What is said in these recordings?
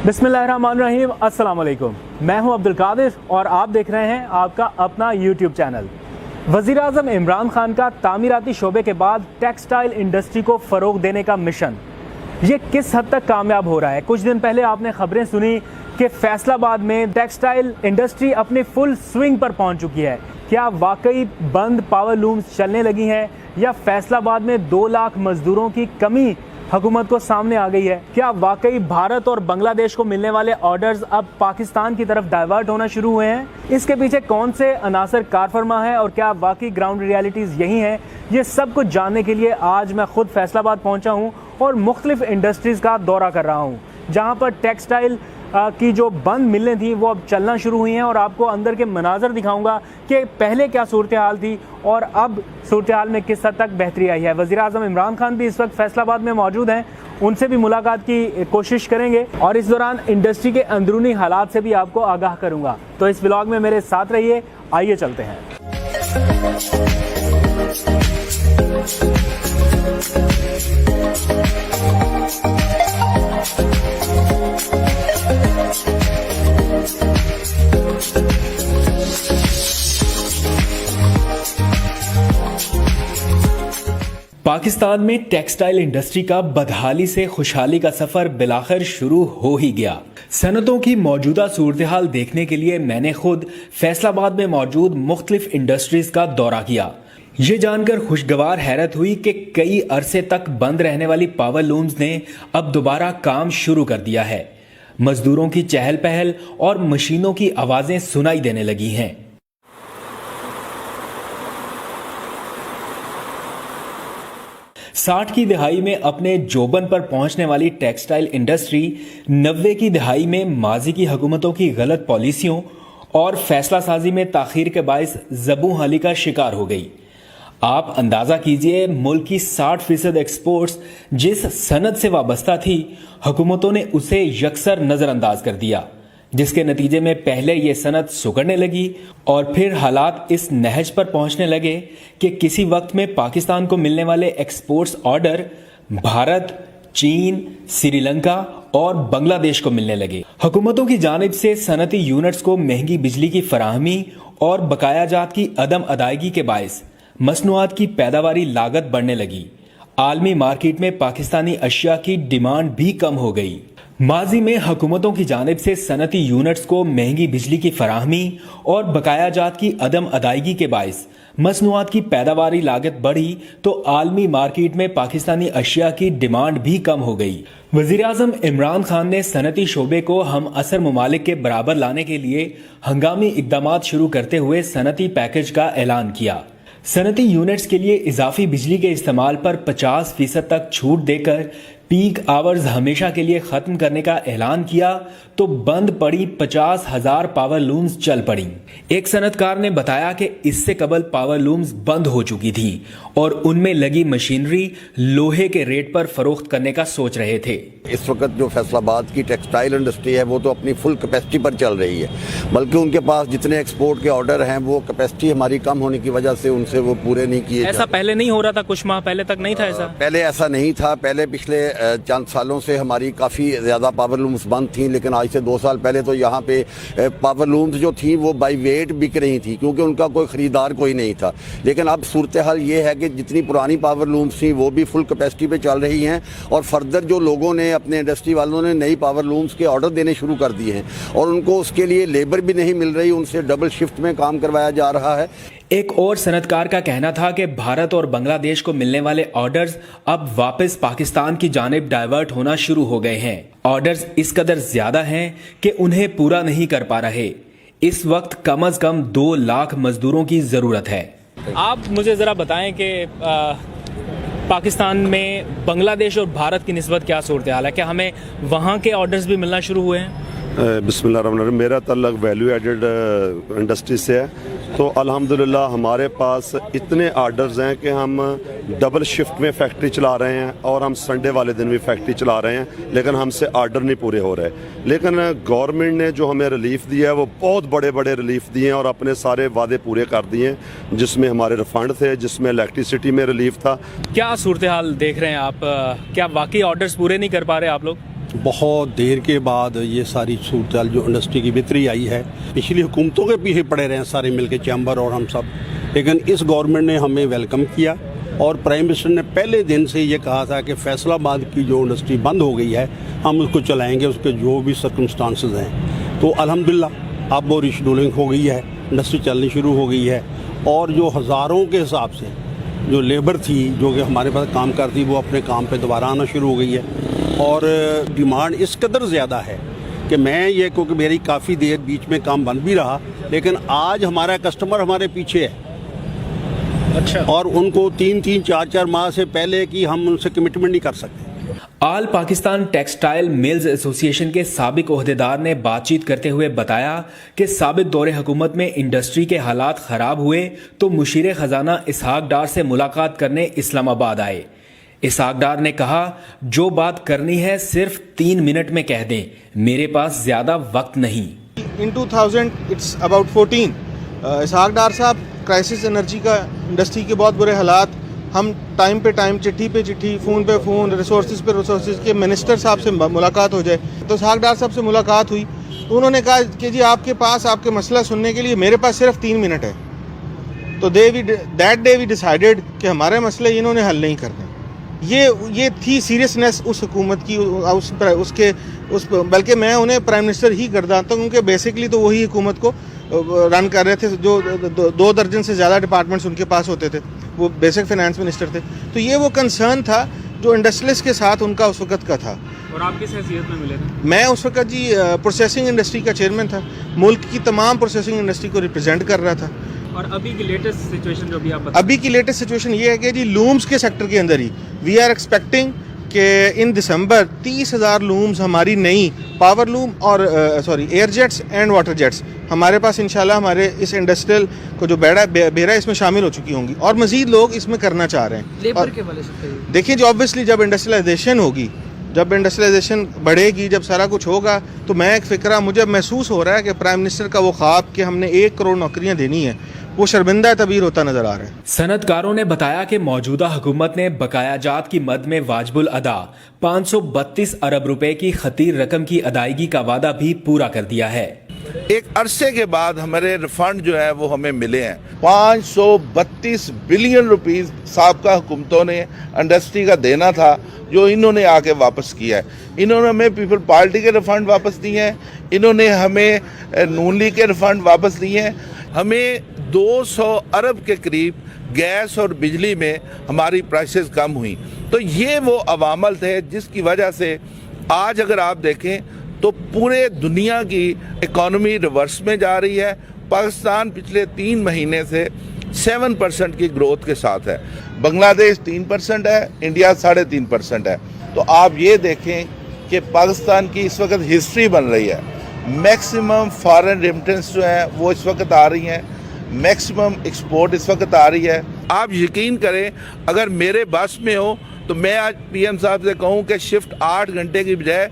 बिस्मिल्लाहिर्रहमानिर्रहीम, अस्सलाम वालेकुम। मैं हूं अब्दुल कादिर और आप देख रहे हैं आपका अपना यूट्यूब चैनल। वज़ीर आज़म इमरान खान का तामीराती शोबे के बाद टेक्सटाइल इंडस्ट्री को फ़रोग देने का मिशन, ये किस हद तक कामयाब हो रहा है? कुछ दिन पहले आपने खबरें सुनी कि फैसलाबाद में टेक्सटाइल इंडस्ट्री अपनी फुल स्विंग पर पहुंच चुकी है। क्या वाकई बंद पावर लूम्स चलने लगी हैं या फैसलाबाद में 2 लाख मजदूरों की कमी हुकूमत को सामने आ गई है? क्या वाकई भारत और बांग्लादेश को मिलने वाले ऑर्डर्स अब पाकिस्तान की तरफ डाइवर्ट होना शुरू हुए हैं? इसके पीछे कौन से अनासर कारफरमा है और क्या वाकई ग्राउंड रियलिटीज़ यही हैं? ये सब कुछ जानने के लिए आज मैं खुद फैसलाबाद पहुंचा हूं और मुख्तलिफ इंडस्ट्रीज़ का दौरा कर रहा हूं, जहां पर टेक्सटाइल की जो बंद मिलें थी वो अब चलना शुरू हुई हैं और आपको अंदर के मनाजर दिखाऊंगा कि पहले क्या सूरत हाल थी और अब सूरत हाल में किस हद तक बेहतरी आई है। वज़ीर आज़म इमरान खान भी इस वक्त फैसलाबाद में मौजूद हैं, उनसे भी मुलाकात की कोशिश करेंगे और इस दौरान इंडस्ट्री के अंदरूनी हालात से भी आपको आगाह करूंगा। तो इस व्लॉग में मेरे साथ रहिए, आइए चलते हैं। पाकिस्तान में टेक्सटाइल इंडस्ट्री का बदहाली से खुशहाली का सफर बिलाखिर शुरू हो ही गया। सनतों की मौजूदा सूरत हाल देखने के लिए मैंने खुद फैसलाबाद में मौजूद मुख्तलिफ इंडस्ट्रीज का दौरा किया। ये जानकर खुशगवार हैरत हुई कि कई अरसे तक बंद रहने वाली पावर लूम्स ने अब दोबारा काम शुरू कर दिया है। मजदूरों की चहल पहल और मशीनों की आवाजें सुनाई देने लगी हैं। 60 की दहाई में अपने जोबन पर पहुंचने वाली टेक्सटाइल इंडस्ट्री 90 की दहाई में माजी की हुकूमतों की गलत पॉलिसियों और फैसला साजी में ताखीर के बायस ज़बू हाली का शिकार हो गई। आप अंदाजा कीजिए, मुल्क की 60% एक्सपोर्ट्स जिस सनत से वाबस्ता थी, हुकूमतों ने उसे यकसर नजरअंदाज कर दिया, जिसके नतीजे में पहले ये सनत सुकड़ने लगी और फिर हालात इस नहज पर पहुंचने लगे कि किसी वक्त में पाकिस्तान को मिलने वाले एक्सपोर्ट्स ऑर्डर भारत, चीन, श्रीलंका और बांग्लादेश को मिलने लगे। हुकूमतों की जानिब से सनती यूनिट्स को महंगी बिजली की फराहमी और बकाया जात की अदम अदायगी के बायस मसनूआत की पैदावारी लागत बढ़ने लगी। आलमी मार्केट में पाकिस्तानी अशिया की डिमांड भी कम हो गई। माजी में हुकूमतों की जानिब से सनती यूनिट्स को महंगी बिजली की फराहमी और बकाया जात की अदम अदायगी के बायस मसनूआत की पैदावारी लागत बढ़ी तो आलमी मार्केट में पाकिस्तानी अशिया की डिमांड भी कम हो गई। वज़ीर आज़म इमरान खान ने सनती शोबे को हम असर ममालिक के बराबर लाने के लिए हंगामी इकदामात शुरू करते हुए सनती पैकेज का ऐलान किया। सनती यूनिट्स के लिए इजाफी बिजली के इस्तेमाल पर 50% तक छूट देकर पीक आवर्स हमेशा के लिए खत्म करने का ऐलान किया तो बंद पड़ी 50,000 पावर लूम्स चल पड़ी। एक सनतकार ने बताया कि इससे कबल पावर लूम्स बंद हो चुकी थी और उनमें लगी मशीनरी लोहे के रेट पर फरोख्त करने का सोच रहे थे। इस वक्त जो फैसलाबाद की टेक्सटाइल इंडस्ट्री है वो तो अपनी फुल कैपेसिटी पर चल रही है, बल्कि उनके पास जितने एक्सपोर्ट के ऑर्डर हैं वो कैपेसिटी हमारी कम होने की वजह से उनसे वो पूरे नहीं किए। ऐसा पहले नहीं हो रहा था? कुछ माह पहले तक नहीं था ऐसा? पहले ऐसा नहीं था। पहले पिछले चंद सालों से हमारी काफ़ी ज़्यादा पावर लूम्स बंद थी, लेकिन आज से 2 साल पहले तो यहाँ पे पावर लूम्स जो थी वो बाई वेट बिक रही थी क्योंकि उनका कोई ख़रीदार कोई नहीं था। लेकिन अब सूरत हाल ये है कि जितनी पुरानी पावर लूम्स थी वो भी फुल कैपेसिटी पे चल रही हैं और फर्दर जो लोगों ने अपने इंडस्ट्री वालों ने नई पावर लूम्स के ऑर्डर देने शुरू कर दिए हैं और उनको उसके लिए लेबर भी नहीं मिल रही, उनसे डबल शिफ्ट में काम करवाया जा रहा है। एक और सनतकार का कहना था कि भारत और बांग्लादेश को मिलने वाले ऑर्डर्स अब वापस पाकिस्तान की जानिब डाइवर्ट होना शुरू हो गए हैं। ऑर्डर्स इस कदर ज्यादा हैं कि उन्हें पूरा नहीं कर पा रहे। इस वक्त कम से कम 2 लाख मजदूरों की जरूरत है। आप मुझे जरा बताएं कि पाकिस्तान में बांग्लादेश और भारत की निस्बत क्या सूरत हाल है? क्या हमें वहाँ के ऑर्डर्स भी मिलना शुरू हुए हैं? बिस्मिल्लाहिर्रहमानिर्रहीम। मेरा तल्लक वैल्यू एडेड इंडस्ट्री से है, तो अल्हम्दुलिल्लाह हमारे पास इतने आर्डर्स हैं कि हम डबल शिफ्ट में फैक्ट्री चला रहे हैं और हम संडे वाले दिन भी फैक्ट्री चला रहे हैं, लेकिन हमसे आर्डर नहीं पूरे हो रहे। लेकिन गवर्नमेंट ने जो हमें रिलीफ दिया है वो बहुत बड़े बड़े रिलीफ दिए हैं और अपने सारे वादे पूरे कर दिए हैं, जिसमें हमारे रिफंड थे, जिसमें इलेक्ट्रिसिटी में रिलीफ था। क्या सूरत हाल देख रहे हैं आप? क्या वाकई ऑर्डर्स पूरे नहीं कर पा रहे आप लोग? بہت دیر کے بعد یہ ساری صورتحال جو انڈسٹری کی بہتری آئی ہے. پچھلی حکومتوں کے پیچھے پڑے رہے ہیں سارے مل کے چیمبر اور ہم سب, لیکن اس گورنمنٹ نے ہمیں ویلکم کیا اور پرائم منسٹر نے پہلے دن سے یہ کہا تھا کہ فیصل آباد کی جو انڈسٹری بند ہو گئی ہے ہم اس کو چلائیں گے, اس کے جو بھی سرکمسٹانسز ہیں. تو الحمدللہ اب وہ ریشیڈولنگ ہو گئی ہے, انڈسٹری چلنی شروع ہو گئی ہے, اور جو ہزاروں کے حساب سے جو لیبر تھی جو کہ ہمارے پاس کام کرتی وہ اپنے کام پہ دوبارہ آنا شروع ہو گئی ہے. اور ڈیمانڈ اس قدر زیادہ ہے کہ میں یہ کیونکہ میری کافی دیر بیچ میں کام بند بھی رہا, لیکن آج ہمارا کسٹمر ہمارے پیچھے ہے. اچھا. اور ان کو 3-4 ماہ سے پہلے کی ہم ان سے کمٹمنٹ نہیں کر سکتے. آل پاکستان ٹیکسٹائل میلز ایسوسی ایشن کے سابق عہدیدار نے بات چیت کرتے ہوئے بتایا کہ سابق دور حکومت میں انڈسٹری کے حالات خراب ہوئے تو مشیر خزانہ اسحاق ڈار سے ملاقات کرنے اسلام آباد آئے. اسحاق ڈار نے کہا جو بات کرنی ہے صرف 3 منٹ میں کہہ دیں, میرے پاس زیادہ وقت نہیں. In 2000 it's about 14 Ishaq Dar صاحب, کرائسس انرجی کا, انڈسٹری کے بہت برے حالات, ہم ٹائم پہ ٹائم, چٹھی پہ چٹھی, فون پہ فون, ریسورسز پہ ریسورسز کے منسٹر صاحب سے ملاقات ہو جائے. تو اسحاق ڈار صاحب سے ملاقات ہوئی تو انہوں نے کہا کہ جی آپ کے پاس آپ کے مسئلہ سننے کے لیے میرے پاس صرف 3 منٹ ہے. تو دیٹ ڈے وی ڈیسائیڈڈ کہ ہمارے مسئلے انہوں نے حل نہیں کرنے. یہ تھی سیریسنیس اس حکومت کی, بلکہ میں انہیں پرائم منسٹر ہی گردانتا ہوں کیونکہ بیسکلی تو وہی حکومت کو رن کر رہے تھے. جو 2 درجن سے زیادہ ڈپارٹمنٹس ان کے پاس ہوتے تھے, وہ بیسک فائنانس منسٹر تھے. تو یہ وہ کنسرن تھا جو انڈسٹریلسٹ کے ساتھ ان کا اس وقت کا تھا. اور آپ کس حیثیت میں ملے تھے؟ میں اس وقت جی پروسیسنگ انڈسٹری کا چیئرمین تھا, ملک کی تمام پروسیسنگ انڈسٹری کو ریپرزینٹ کر رہا تھا. اور ابھی کی لیٹسٹ سچویشن جو بھی آپ بتا, ابھی کی لیٹسٹ سچویشن یہ ہے کہ جی لومز کے سیکٹر کے اندر ہی وی آر ایکسپیکٹنگ کہ ان دسمبر 30,000 لومز ہماری نئی پاور لوم اور air jets and water jets ہمارے پاس انشاءاللہ ہمارے اس انڈسٹریل کو جو بیرا اس میں شامل ہو چکی ہوں گی, اور مزید لوگ اس میں کرنا چاہ رہے ہیں. لیبر کے والے سے دیکھیں جو آبویسلی جب انڈسٹریلائزیشن ہوگی, جب انڈسٹریلائزیشن بڑھے گی, جب سارا کچھ ہوگا, تو میں ایک فکرہ مجھے محسوس ہو رہا ہے کہ پرائم منسٹر کا وہ خواب کہ ہم نے 1 کروڑ نوکریاں دینی ہیں وہ شرمندہ تعبیر ہوتا نظر آ رہا ہے. صنعت کاروں نے بتایا کہ موجودہ حکومت نے بقایا جات کی مد میں واجب الادا 532 ارب روپے کی خطیر رقم کی ادائیگی کا وعدہ بھی پورا کر دیا ہے. ایک عرصے کے بعد ہمارے ریفنڈ جو ہے وہ ہمیں ملے ہیں. 532 بلین روپیز سابقہ حکومتوں نے انڈسٹری کا دینا تھا جو انہوں نے آ کے واپس کیا ہے. انہوں نے ہمیں پیپل پارٹی کے ریفنڈ واپس دیے ہیں, انہوں نے ہمیں نون لیگ کے ریفنڈ واپس دیے ہیں. ہمیں 200 ارب کے قریب گیس اور بجلی میں ہماری پرائسز کم ہوئی. تو یہ وہ عوامل تھے جس کی وجہ سے آج اگر آپ دیکھیں تو پورے دنیا کی اکانومی ریورس میں جا رہی ہے. پاکستان پچھلے 3 مہینے سے 7% کی گروتھ کے ساتھ ہے, بنگلہ دیش 3% ہے, انڈیا 3.5% ہے. تو آپ یہ دیکھیں کہ پاکستان کی اس وقت ہسٹری بن رہی ہے. میکسیمم فارن ریمیٹنس جو ہیں وہ اس وقت آ رہی ہیں, میکسیمم ایکسپورٹ اس وقت آ رہی ہے. آپ یقین کریں اگر میرے بس میں ہو تو میں آج پی ایم صاحب سے کہوں کہ شفٹ 8 گھنٹے کی بجائے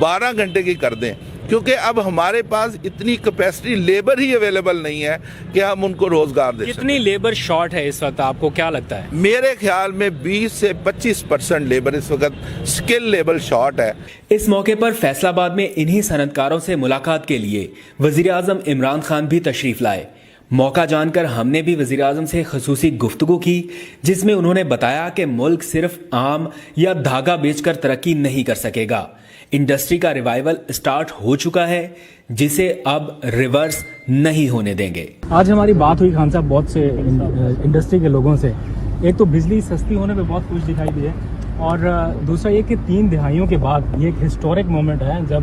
12 گھنٹے کی کر دیں, کیونکہ اب ہمارے پاس اتنی کیپیسٹی لیبر ہی اویلیبل نہیں ہے کہ ہم ان کو روزگار دے سکیں. کتنی لیبر شارٹ ہے اس وقت, آپ کو کیا لگتا ہے؟ میرے خیال میں 20 سے 25% لیبر اس وقت سکل لیبر شارٹ ہے. اس موقع پر فیصل آباد میں انہی صنعت کاروں سے ملاقات کے لیے وزیر اعظم عمران خان بھی تشریف لائے. موقع جان کر ہم نے بھی وزیر اعظم سے خصوصی گفتگو کی جس میں انہوں نے بتایا کہ ملک صرف آم یا دھاگا بیچ کر ترقی نہیں کر سکے گا. انڈسٹری کا ریوائیول سٹارٹ ہو چکا ہے جسے اب ریورس نہیں ہونے دیں گے. آج ہماری بات ہوئی خان صاحب بہت سے انڈسٹری کے لوگوں سے. ایک تو بجلی سستی ہونے پہ بہت خوش دکھائی دی ہے, اور دوسرا یہ کہ 3 دہائیوں کے بعد یہ ایک ہسٹورک مومنٹ ہے جب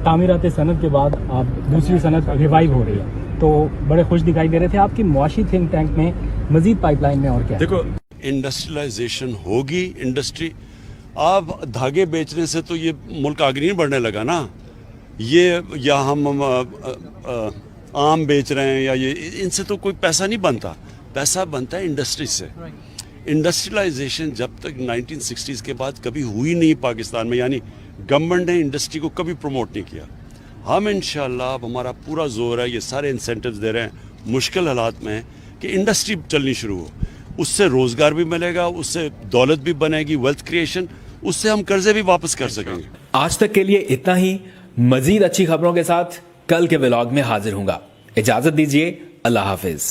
تعمیراتی صنعت کے بعد آپ دوسری صنعت ریوائیو ہو رہی ہے, تو بڑے خوش دکھائی دے رہے تھے. آپ کی معاشی تھنک ٹینک میں مزید پائپ لائن میں اور کیا؟ دیکھو انڈسٹریلائزیشن ہوگی, انڈسٹری آپ دھاگے بیچنے سے تو یہ ملک آگے نہیں بڑھنے لگا نا. یہ یا ہم آم بیچ رہے ہیں یا یہ, ان سے تو کوئی پیسہ نہیں بنتا. پیسہ بنتا ہے انڈسٹری سے. انڈسٹریلائزیشن جب تک 1960s کے بعد کبھی ہوئی نہیں پاکستان میں, یعنی گورنمنٹ نے انڈسٹری کو کبھی پروموٹ نہیں کیا. ہم انشاءاللہ اب ہمارا پورا زور ہے, یہ سارے انسینٹیوز دے رہے ہیں مشکل حالات میں کہ انڈسٹری چلنی شروع ہو. اس سے روزگار بھی ملے گا, اس سے دولت بھی بنے گی, ویلتھ کریشن, اس سے ہم قرضے بھی واپس کر سکیں گے. आज तक के लिए इतना ही। मजीद अच्छी खबरों के साथ कल के व्लॉग में हाजिर हूंगा। इजाजत दीजिए, अल्लाह हाफिज।